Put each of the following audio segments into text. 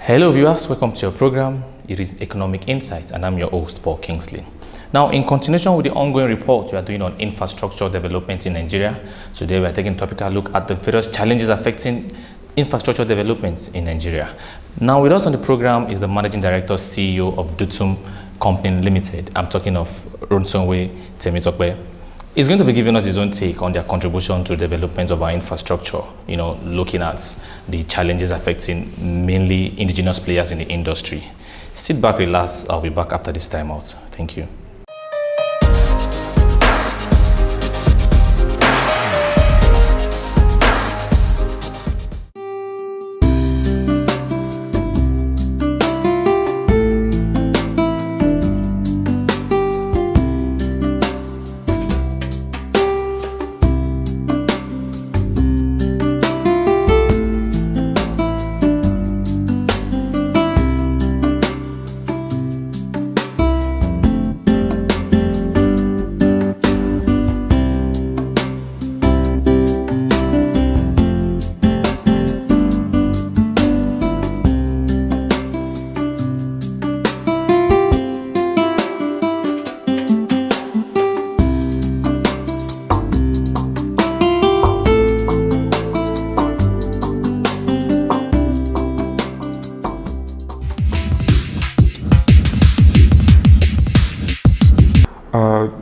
Hello viewers, welcome to your program. It is Economic Insight and I'm your host, Paul Kingsley. Now, in continuation with the ongoing report we are doing on infrastructure development in Nigeria, today we are taking a topical look at the various challenges affecting infrastructure developments in Nigeria. Now, with us on the program is the Managing Director, CEO of Dutum Company Limited. I'm talking of Ronsonwe Temitokwe. He's going to be giving us his own take on their contribution to the development of our infrastructure, looking at the challenges affecting mainly indigenous players in the industry. Sit back, relax. I'll be back after this time out. Thank you.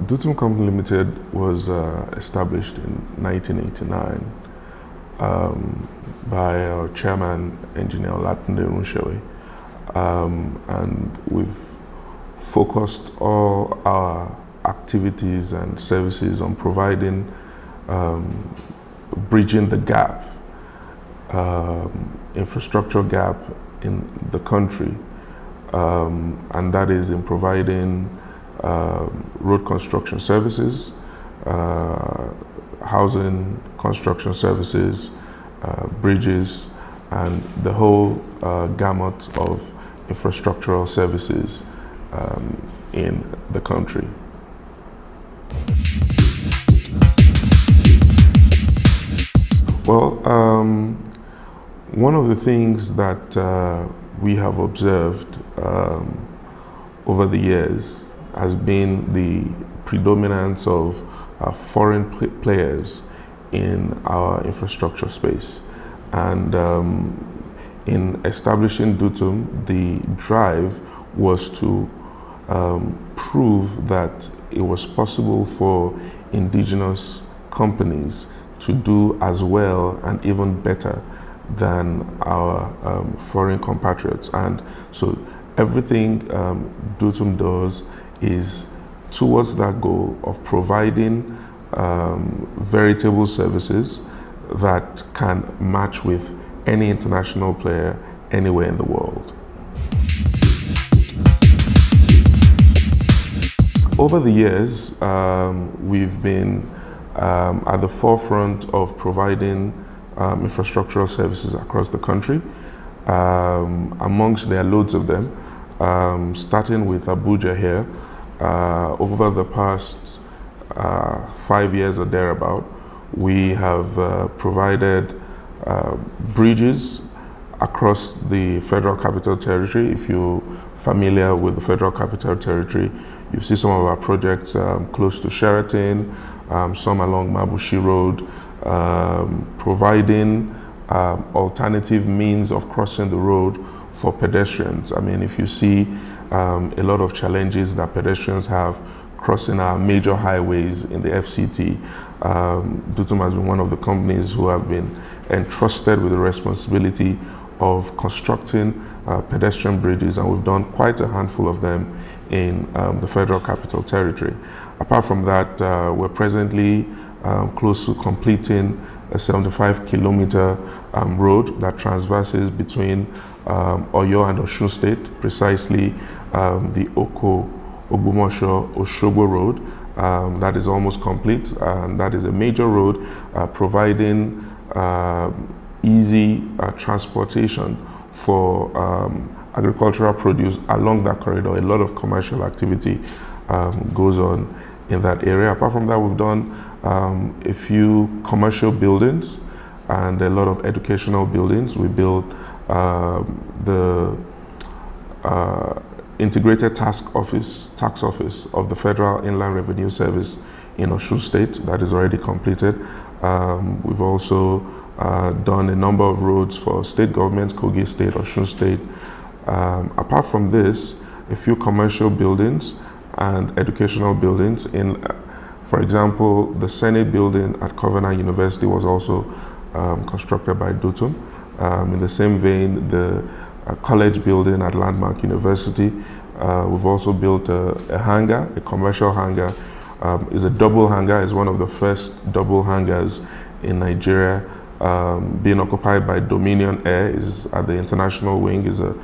Dutum Company Limited was established in 1989 by our chairman, engineer Olatunde Runshewe, and we've focused all our activities and services on providing, bridging the gap, infrastructure gap in the country, and that is in providing road construction services, housing construction services, bridges, and the whole gamut of infrastructural services in the country. Well, one of the things that we have observed over the years has been the predominance of foreign players in our infrastructure space. And in establishing Dutum, the drive was to prove that it was possible for indigenous companies to do as well and even better than our foreign compatriots. And so everything Dutum does is towards that goal of providing veritable services that can match with any international player anywhere in the world. Over the years, we've been at the forefront of providing infrastructural services across the country. Amongst there are loads of them, starting with Abuja here. Over the past 5 years or thereabout, we have provided bridges across the Federal Capital Territory. If you're familiar with the Federal Capital Territory, you see some of our projects close to Sheraton, some along Mabushi Road, providing alternative means of crossing the road for pedestrians. I mean, if you see a lot of challenges that pedestrians have crossing our major highways in the FCT, Dutum has been one of the companies who have been entrusted with the responsibility of constructing pedestrian bridges, and we've done quite a handful of them in the Federal Capital Territory. Apart from that, we're presently close to completing a 75-kilometer road that transverses between Oyo and Osun State, precisely the Ogbomoso-Osogbo Road. That is almost complete, and that is a major road providing easy transportation for agricultural produce along that corridor. A lot of commercial activity goes on in that area. Apart from that, we've done a few commercial buildings and a lot of educational buildings. We built the Integrated Tax Office of the Federal Inland Revenue Service in Osun State. That is already completed. We've also done a number of roads for state governments, Kogi State, Osun State. Apart from this, a few commercial buildings and educational buildings. For example, the Senate building at Covenant University was also constructed by Dutum. In the same vein, the college building at Landmark University. We've also built a hangar, a commercial hangar. It's a double hangar. It's one of the first double hangars in Nigeria, being occupied by Dominion Air. Is at the international wing. It's a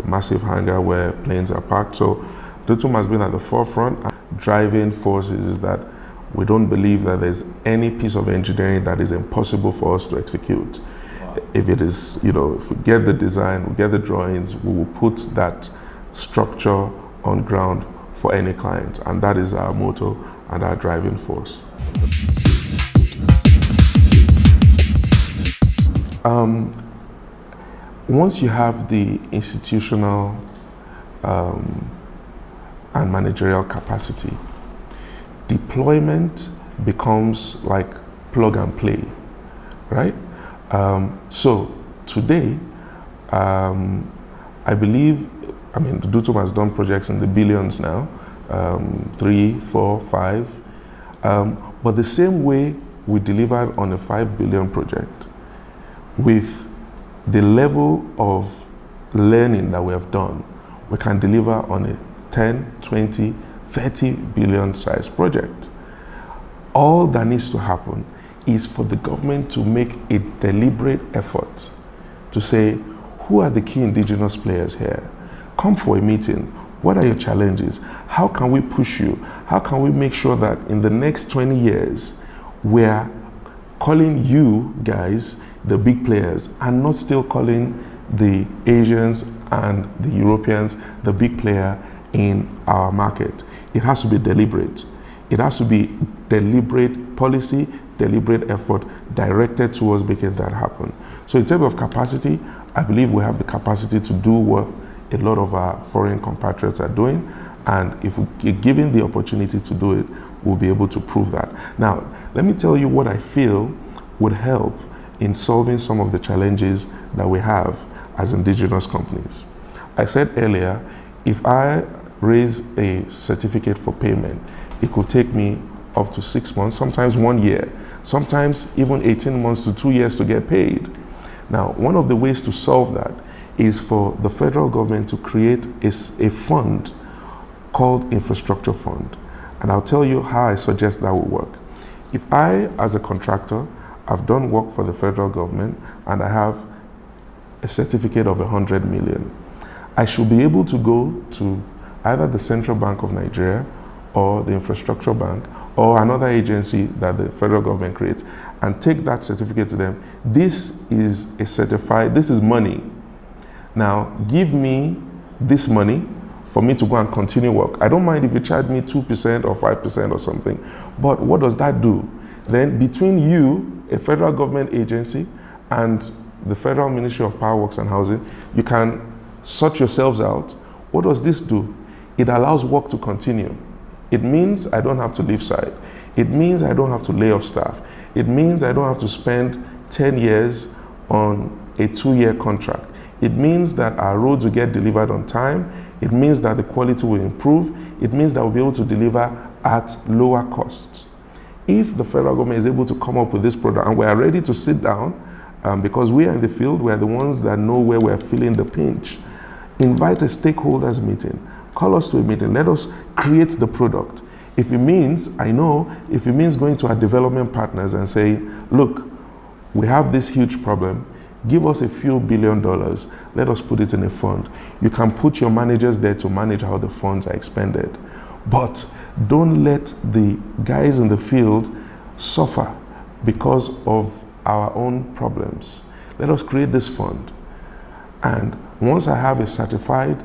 massive hangar where planes are parked. So Dutum has been at the forefront. Driving forces is that we don't believe that there's any piece of engineering that is impossible for us to execute. If it is, if we get the design, we get the drawings, we will put that structure on ground for any client. And that is our motto and our driving force. Once you have the institutional and managerial capacity, deployment becomes like plug and play, right? So today, I believe, Dutum has done projects in the billions now, 3, 4, 5. But the same way we delivered on a 5 billion project, with the level of learning that we have done, we can deliver on a 10, 20, 30 billion size project. All that needs to happen is for the government to make a deliberate effort to say, who are the key indigenous players here? Come for a meeting. What are your challenges? How can we push you? How can we make sure that in the next 20 years, we're calling you guys the big players and not still calling the Asians and the Europeans the big player in our market? It has to be deliberate. It has to be deliberate policy, deliberate effort directed towards making that happen. So in terms of capacity, I believe we have the capacity to do what a lot of our foreign compatriots are doing. And if we're given the opportunity to do it, we'll be able to prove that. Now, let me tell you what I feel would help in solving some of the challenges that we have as indigenous companies. I said earlier, if I raise a certificate for payment, it could take me up to 6 months, sometimes 1 year, sometimes even 18 months to 2 years to get paid. Now, one of the ways to solve that is for the federal government to create a fund called Infrastructure Fund. And I'll tell you how I suggest that will work. If I, as a contractor, have done work for the federal government and I have a certificate of 100 million, I should be able to go to either the Central Bank of Nigeria or the Infrastructure Bank or another agency that the federal government creates and take that certificate to them. This is a certified, this is money. Now, give me this money for me to go and continue work. I don't mind if you charge me 2% or 5% or something, but what does that do? Then between you, a federal government agency, and the Federal Ministry of Power Works and Housing, you can sort yourselves out. What does this do? It allows work to continue. It means I don't have to leave site. It means I don't have to lay off staff. It means I don't have to spend 10 years on a 2-year contract. It means that our roads will get delivered on time. It means that the quality will improve. It means that we'll be able to deliver at lower cost. If the federal government is able to come up with this product and we are ready to sit down, because we are in the field, we are the ones that know where we're feeling the pinch, invite a stakeholders meeting, call us to a meeting, let us create the product. If it means, if it means going to our development partners and saying, look, we have this huge problem, give us a few $1 billion, let us put it in a fund. You can put your managers there to manage how the funds are expended. But don't let the guys in the field suffer because of our own problems. Let us create this fund. And once I have a certified,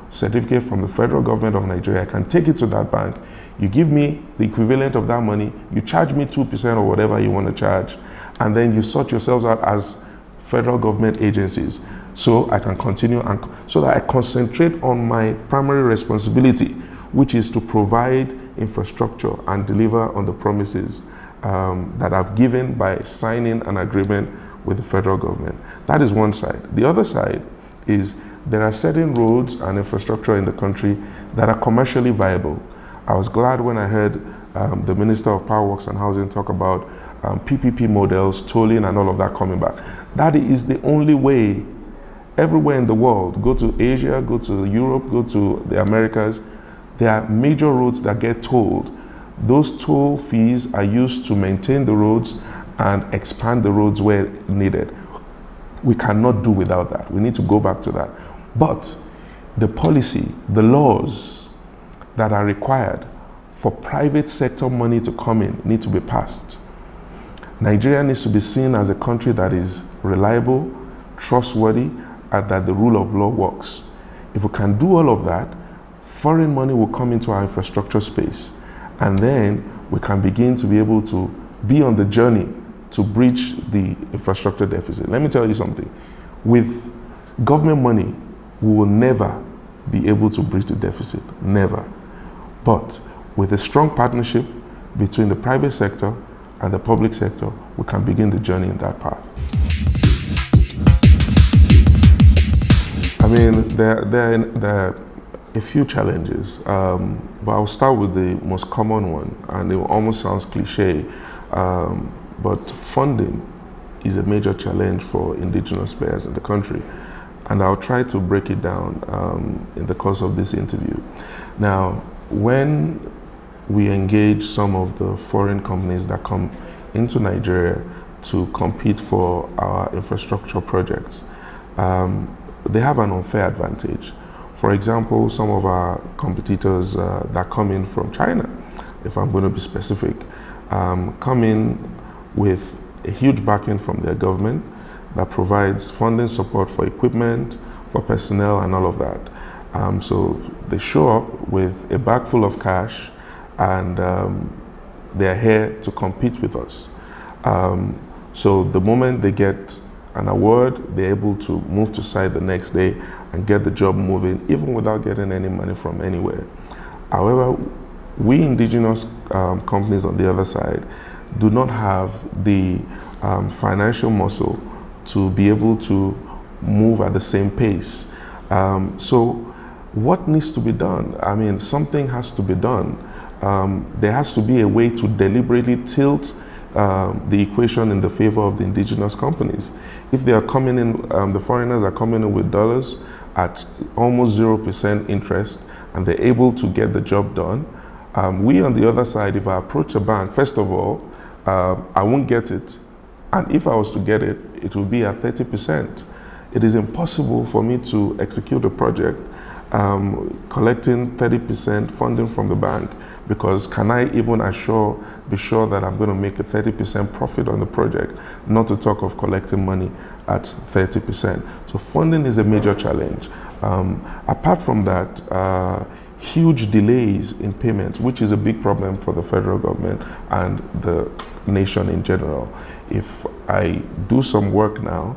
certificate from the federal government of Nigeria, I can take it to that bank. You give me the equivalent of that money, you charge me 2% or whatever you want to charge, and then you sort yourselves out as federal government agencies, so I can continue and so that I concentrate on my primary responsibility, which is to provide infrastructure and deliver on the promises that I've given by signing an agreement with the federal government. That is one side. The other side is there are certain roads and infrastructure in the country that are commercially viable. I was glad when I heard the Minister of Power Works and Housing talk about PPP models, tolling and all of that coming back. That is the only way everywhere in the world. Go to Asia, go to Europe, go to the Americas. There are major roads that get tolled. Those toll fees are used to maintain the roads and expand the roads where needed. We cannot do without that. We need to go back to that. But the policy, the laws that are required for private sector money to come in need to be passed. Nigeria needs to be seen as a country that is reliable, trustworthy, and that the rule of law works. If we can do all of that, foreign money will come into our infrastructure space, and then we can begin to be able to be on the journey to bridge the infrastructure deficit. Let me tell you something. With government money, we will never be able to bridge the deficit, never. But with a strong partnership between the private sector and the public sector, we can begin the journey in that path. I mean, there are a few challenges, but I'll start with the most common one, and it almost sounds cliche, but funding is a major challenge for indigenous players in the country. And I'll try to break it down in the course of this interview. Now, when we engage some of the foreign companies that come into Nigeria to compete for our infrastructure projects, they have an unfair advantage. For example, some of our competitors that come in from China, if I'm going to be specific, come in with a huge backing from their government that provides funding support for equipment, for personnel, and all of that. So they show up with a bag full of cash, and they're here to compete with us. So the moment they get an award, they're able to move to site the next day and get the job moving, even without getting any money from anywhere. However, we indigenous companies on the other side do not have the financial muscle to be able to move at the same pace. So what needs to be done? I mean, something has to be done. There has to be a way to deliberately tilt the equation in the favor of the indigenous companies. If they are coming in, the foreigners are coming in with dollars at almost 0% interest, and they're able to get the job done. We on the other side, if I approach a bank, first of all, I won't get it. And if I was to get it, it will be at 30%. It is impossible for me to execute a project collecting 30% funding from the bank, because can I even be sure that I'm going to make a 30% profit on the project, not to talk of collecting money at 30%. So funding is a major challenge. Apart from that, huge delays in payments, which is a big problem for the federal government and the nation in general. If I do some work now,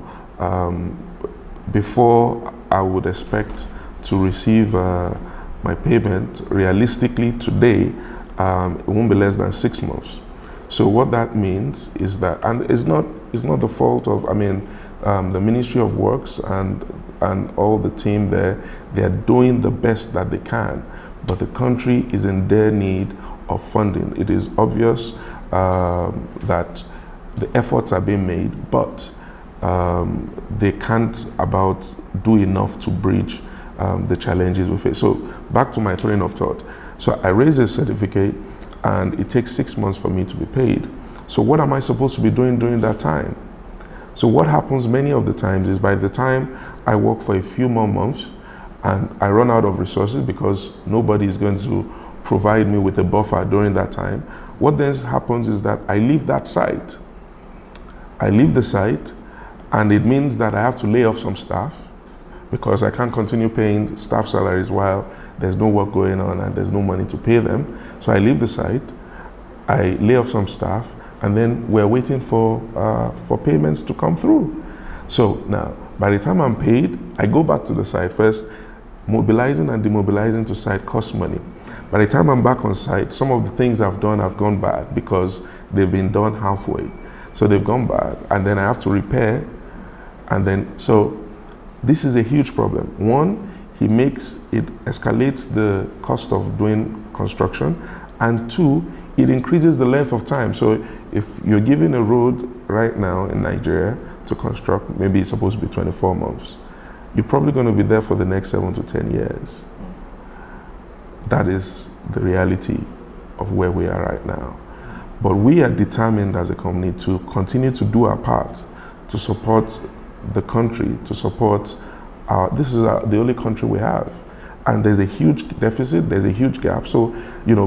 before I would expect to receive my payment, realistically today, it won't be less than 6 months. So what that means is that, and it's not the fault of, the Ministry of Works and all the team there, they're doing the best that they can, but the country is in their need of funding. It is obvious that the efforts are being made, but they can't about do enough to bridge the challenges we face. So back to my train of thought. So I raise a certificate, and it takes 6 months for me to be paid. So what am I supposed to be doing during that time? So what happens many of the times is, by the time I work for a few more months and I run out of resources because nobody is going to provide me with a buffer during that time, what then happens is that I leave that site. I leave the site, and it means that I have to lay off some staff, because I can't continue paying staff salaries while there's no work going on and there's no money to pay them. So I leave the site, I lay off some staff, and then we're waiting for payments to come through. So now, by the time I'm paid, I go back to the site first. Mobilizing and demobilizing to site costs money. By the time I'm back on site, some of the things I've done have gone bad because they've been done halfway. So they've gone bad, and then I have to repair, and then, so this is a huge problem. One, it escalates the cost of doing construction, and two, it increases the length of time. So if you're given a road right now in Nigeria to construct, maybe it's supposed to be 24 months. You're probably going to be there for the next 7 to 10 years. That is the reality of where we are right now. But we are determined as a company to continue to do our part to support the country, to support this is the only country we have. And there's a huge deficit, there's a huge gap. So,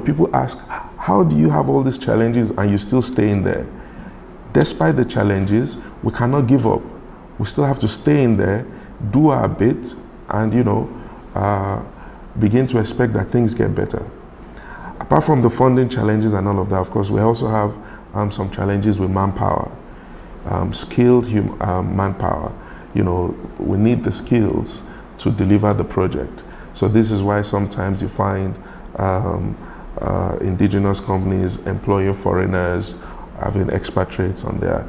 people ask, how do you have all these challenges and you still stay in there? Despite the challenges, we cannot give up. We still have to stay in there, do our bit, and begin to expect that things get better. Apart from the funding challenges and all of that, of course, we also have some challenges with manpower, skilled manpower. We need the skills to deliver the project. So this is why sometimes you find indigenous companies employing foreigners, having expatriates on their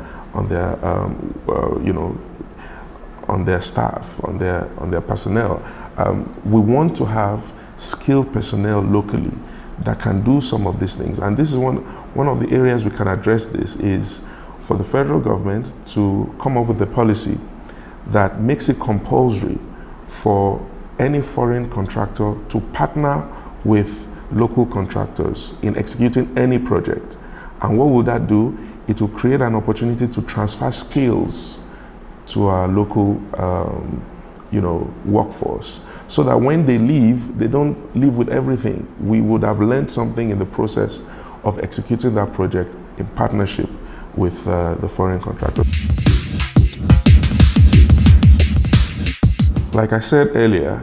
staff, on their personnel. We want to have skilled personnel locally that can do some of these things. And this is one of the areas we can address this is for the federal government to come up with a policy that makes it compulsory for any foreign contractor to partner with local contractors in executing any project. And what will that do? It will create an opportunity to transfer skills to our local workforce, so that when they leave, they don't leave with everything. We would have learned something in the process of executing that project in partnership with the foreign contractor. Like I said earlier,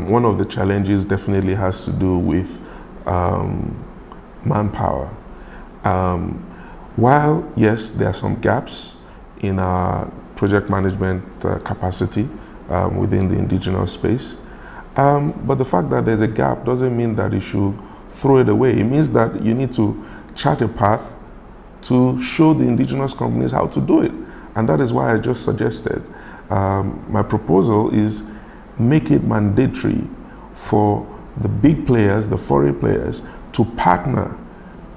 one of the challenges definitely has to do with manpower. While, yes, there are some gaps in our project management capacity within the indigenous space, but the fact that there's a gap doesn't mean that you should throw it away. It means that you need to chart a path to show the indigenous companies how to do it. And that is why I just suggested my proposal is make it mandatory for the big players, the foreign players, to partner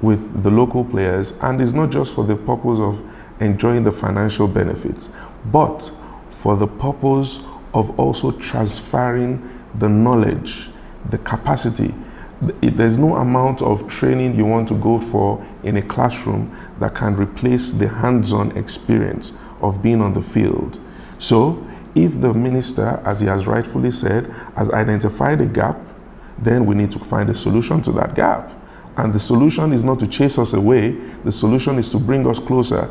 with the local players. And it's not just for the purpose of enjoying the financial benefits, but for the purpose of also transferring the knowledge, the capacity. There's no amount of training you want to go for in a classroom that can replace the hands-on experience of being on the field. So if the minister, as he has rightfully said, has identified a gap, then we need to find a solution to that gap. And the solution is not to chase us away. The solution is to bring us closer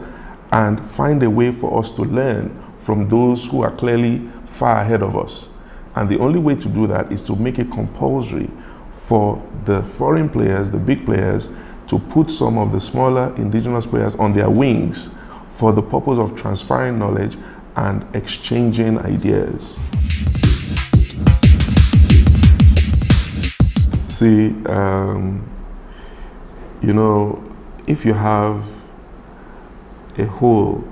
and find a way for us to learn from those who are clearly far ahead of us. And the only way to do that is to make it compulsory for the foreign players, the big players, to put some of the smaller indigenous players on their wings for the purpose of transferring knowledge and exchanging ideas. See, if you have a hole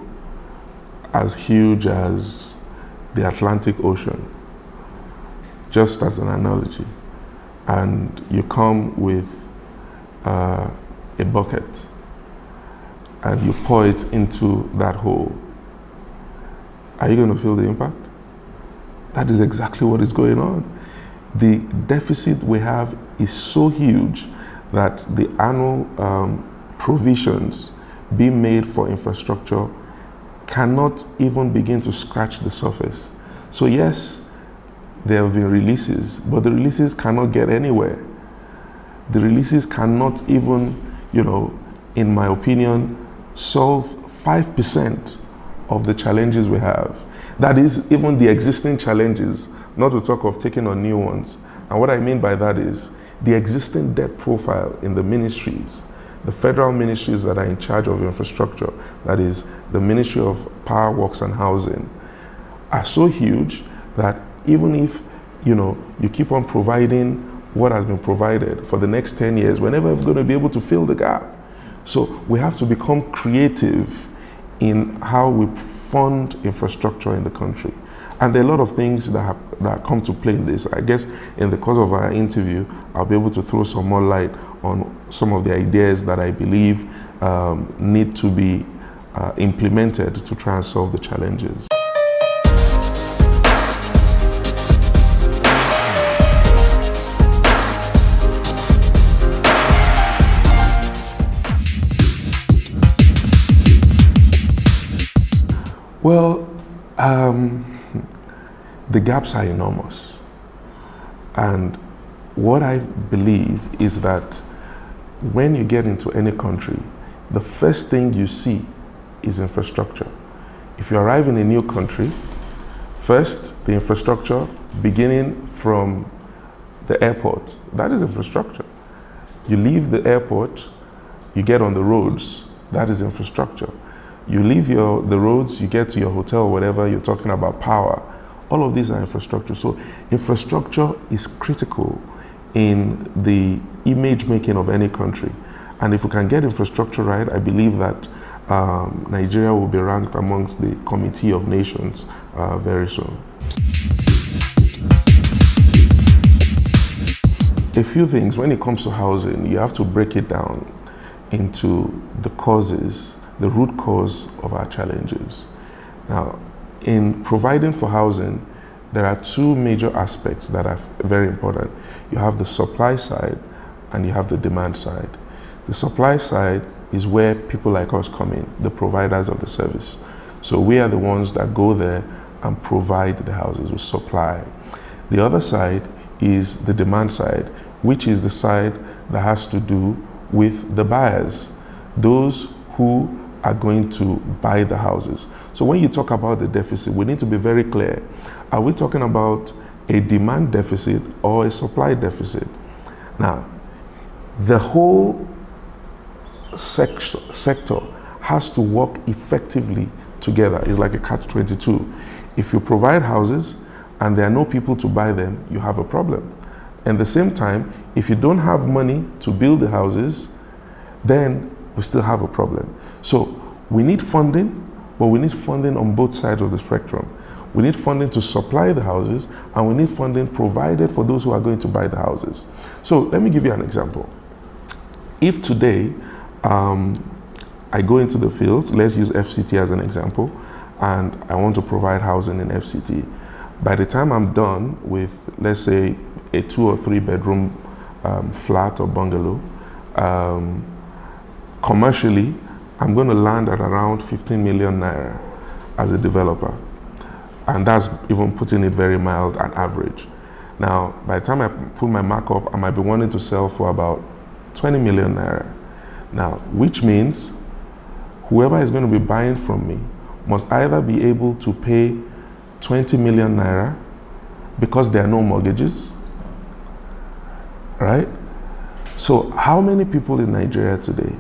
as huge as the Atlantic Ocean, just as an analogy, and you come with a bucket and you pour it into that hole, are you going to feel the impact? That is exactly what is going on. The deficit we have is so huge that the annual provisions being made for infrastructure cannot even begin to scratch the surface. So yes, there have been releases, but the releases cannot get anywhere. The releases cannot even, in my opinion, solve 5% of the challenges we have. That is, even the existing challenges, not to talk of taking on new ones. And what I mean by that is the existing debt profile in the ministries, the federal ministries that are in charge of infrastructure, that is the Ministry of Power, Works and Housing, are so huge that even if you keep on providing what has been provided for the next 10 years, we're never going to be able to fill the gap. So we have to become creative in how we fund infrastructure in the country. And there are a lot of things that come to play in this. I guess in the course of our interview, I'll be able to throw some more light on some of the ideas that I believe need to be implemented to try and solve the challenges. Well, the gaps are enormous. And what I believe is that when you get into any country, the first thing you see is infrastructure. If you arrive in a new country, first, the infrastructure beginning from the airport, that is infrastructure. You leave the airport, you get on the roads, that is infrastructure. You leave the roads, you get to your hotel, whatever, you're talking about power. All of these are infrastructure. So infrastructure is critical in the image making of any country. And if we can get infrastructure right, I believe that Nigeria will be ranked amongst the Committee of Nations very soon. A few things, when it comes to housing, you have to break it down into the causes, the root cause of our challenges. Now, in providing for housing, there are two major aspects that are very important. You have the supply side and you have the demand side. The supply side is where people like us come in, the providers of the service. So we are the ones that go there and provide the houses with supply. The other side is the demand side, which is the side that has to do with the buyers, those who are going to buy the houses. So when you talk about the deficit, we need to be very clear. Are we talking about a demand deficit or a supply deficit? Now, the whole sector has to work effectively together. It's like a catch-22. If you provide houses and there are no people to buy them, you have a problem. At the same time, if you don't have money to build the houses, then we still have a problem. So we need funding, but we need funding on both sides of the spectrum. We need funding to supply the houses, and we need funding provided for those who are going to buy the houses. So let me give you an example. If today I go into the field, let's use FCT as an example, and I want to provide housing in FCT. By the time I'm done with, let's say, a 2 or 3 bedroom flat or bungalow, commercially, I'm going to land at around 15 million naira as a developer. And that's even putting it very mild and average. Now, by the time I put my markup, I might be wanting to sell for about 20 million naira. Now, which means whoever is going to be buying from me must either be able to pay 20 million naira because there are no mortgages, right? So how many people in Nigeria today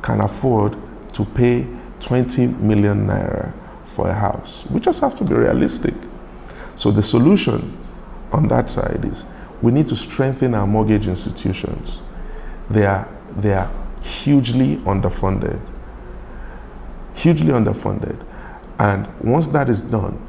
can afford to pay 20 million naira for a house? We just have to be realistic. So the solution on that side is we need to strengthen our mortgage institutions. They are hugely underfunded. Hugely underfunded. And once that is done,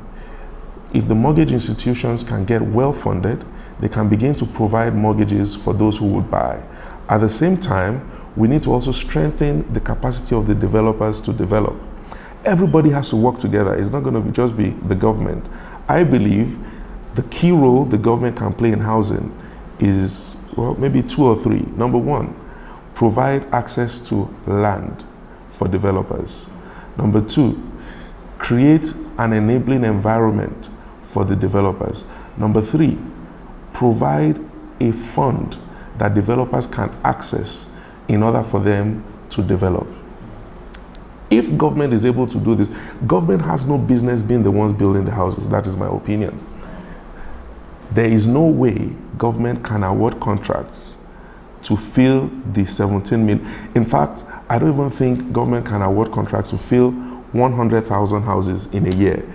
if the mortgage institutions can get well funded, they can begin to provide mortgages for those who would buy. At the same time, we need to also strengthen the capacity of the developers to develop. Everybody has to work together. It's not going to just be the government. I believe the key role the government can play in housing is, well, maybe 2 or 3. Number 1, provide access to land for developers. Number 2, create an enabling environment for the developers. Number 3, provide a fund that developers can access in order for them to develop. If government is able to do this, government has no business being the ones building the houses. That is my opinion. There is no way government can award contracts to fill the 17 million. In fact, I don't even think government can award contracts to fill 100,000 houses in a year.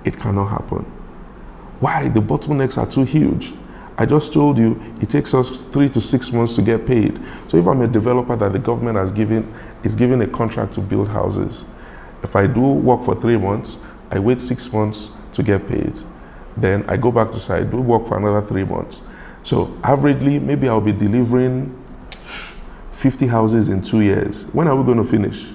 it cannot happen. Why? The bottlenecks are too huge. I just told you it takes us 3 to 6 months to get paid. So if I'm a developer that the government is giving a contract to build houses, if I do work for 3 months, I wait 6 months to get paid. Then I go back to site, do work for another 3 months. So averagely, maybe I'll be delivering 50 houses in 2 years. When are we going to finish?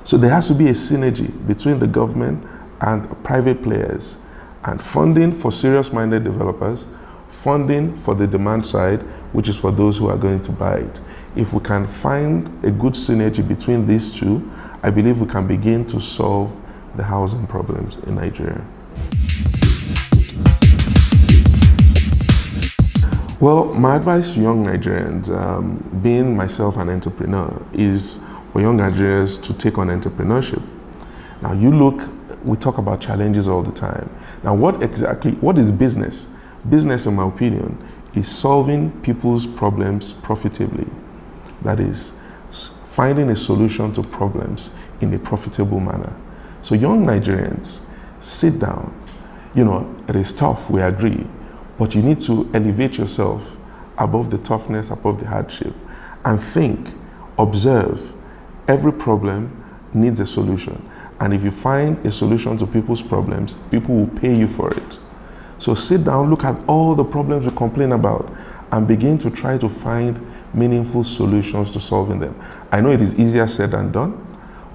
So there has to be a synergy between the government and private players, and funding for serious-minded developers, funding for the demand side, which is for those who are going to buy it. If we can find a good synergy between these two, I believe we can begin to solve the housing problems in Nigeria. Well, my advice to young Nigerians, being myself an entrepreneur, is for young Nigerians to take on entrepreneurship. Now we talk about challenges all the time. Now what is business? Business, in my opinion, is solving people's problems profitably. That is, finding a solution to problems in a profitable manner. So young Nigerians, sit down. It is tough, we agree, but you need to elevate yourself above the toughness, above the hardship, and think, observe. Every problem needs a solution. And if you find a solution to people's problems, people will pay you for it. So sit down, look at all the problems you complain about, and begin to try to find meaningful solutions to solving them. I know it is easier said than done,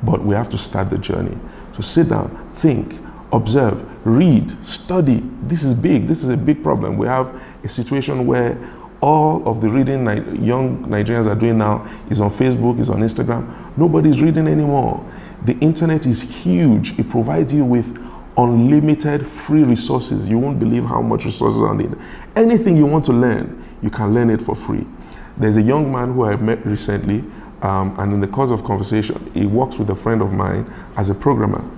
but we have to start the journey. So sit down, think, observe, read, study. This is big. This is a big problem. We have a situation where all of the reading young Nigerians are doing now is on Facebook, is on Instagram. Nobody's reading anymore. The internet is huge. It provides you with unlimited free resources. You won't believe how much resources are on it. Anything you want to learn, you can learn it for free. There's a young man who I met recently, and in the course of conversation, he works with a friend of mine as a programmer.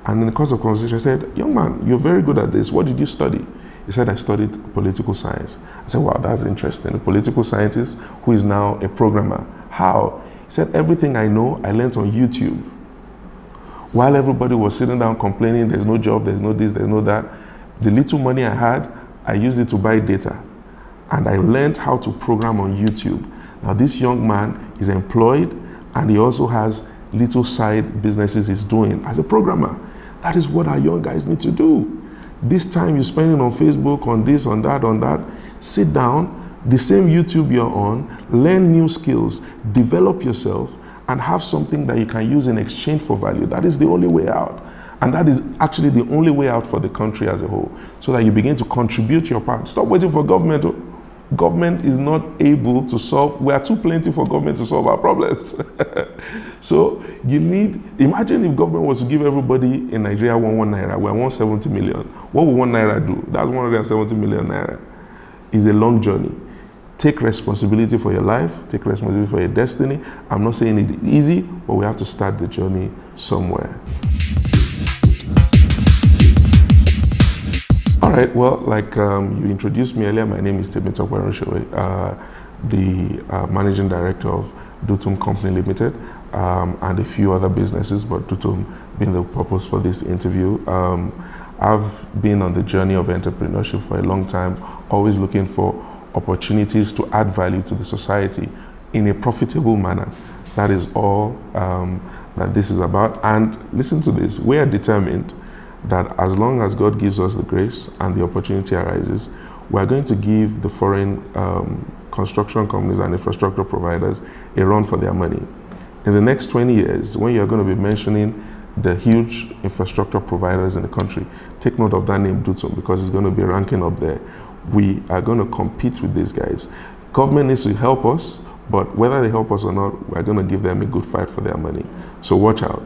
And in the course of conversation, I said, "Young man, you're very good at this. What did you study?" He said, "I studied political science." I said, "Wow, that's interesting. A political scientist who is now a programmer. How?" He said, "Everything I know, I learned on YouTube. While everybody was sitting down complaining, there's no job, there's no this, there's no that, the little money I had, I used it to buy data. And I learned how to program on YouTube." Now this young man is employed, and he also has little side businesses he's doing as a programmer. That is what our young guys need to do. This time you're spending on Facebook, on this, on that, sit down, the same YouTube you're on, learn new skills, develop yourself, and have something that you can use in exchange for value. That is the only way out. And that is actually the only way out for the country as a whole, so that you begin to contribute your part. Stop waiting for government. Government is not able to solve, we are too plenty for government to solve our problems. So imagine if government was to give everybody in Nigeria one naira, we're 170 million. What would 1 naira do? That's 170 million naira. It's a long journey. Take responsibility for your life, take responsibility for your destiny. I'm not saying it easy, but we have to start the journey somewhere. All right, well, like you introduced me earlier, my name is Temitope Roshewe, the Managing Director of Dutum Company Limited, and a few other businesses, but Dutum being the purpose for this interview. I've been on the journey of entrepreneurship for a long time, always looking for opportunities to add value to the society in a profitable manner. That is all that this is about. And listen to this, we are determined that as long as God gives us the grace and the opportunity arises, we are going to give the foreign construction companies and infrastructure providers a run for their money. In the next 20 years, when you're going to be mentioning the huge infrastructure providers in the country, take note of that name Dutum, because it's going to be ranking up there. We are going to compete with these guys. Government needs to help us, but whether they help us or not, we're going to give them a good fight for their money. So watch out.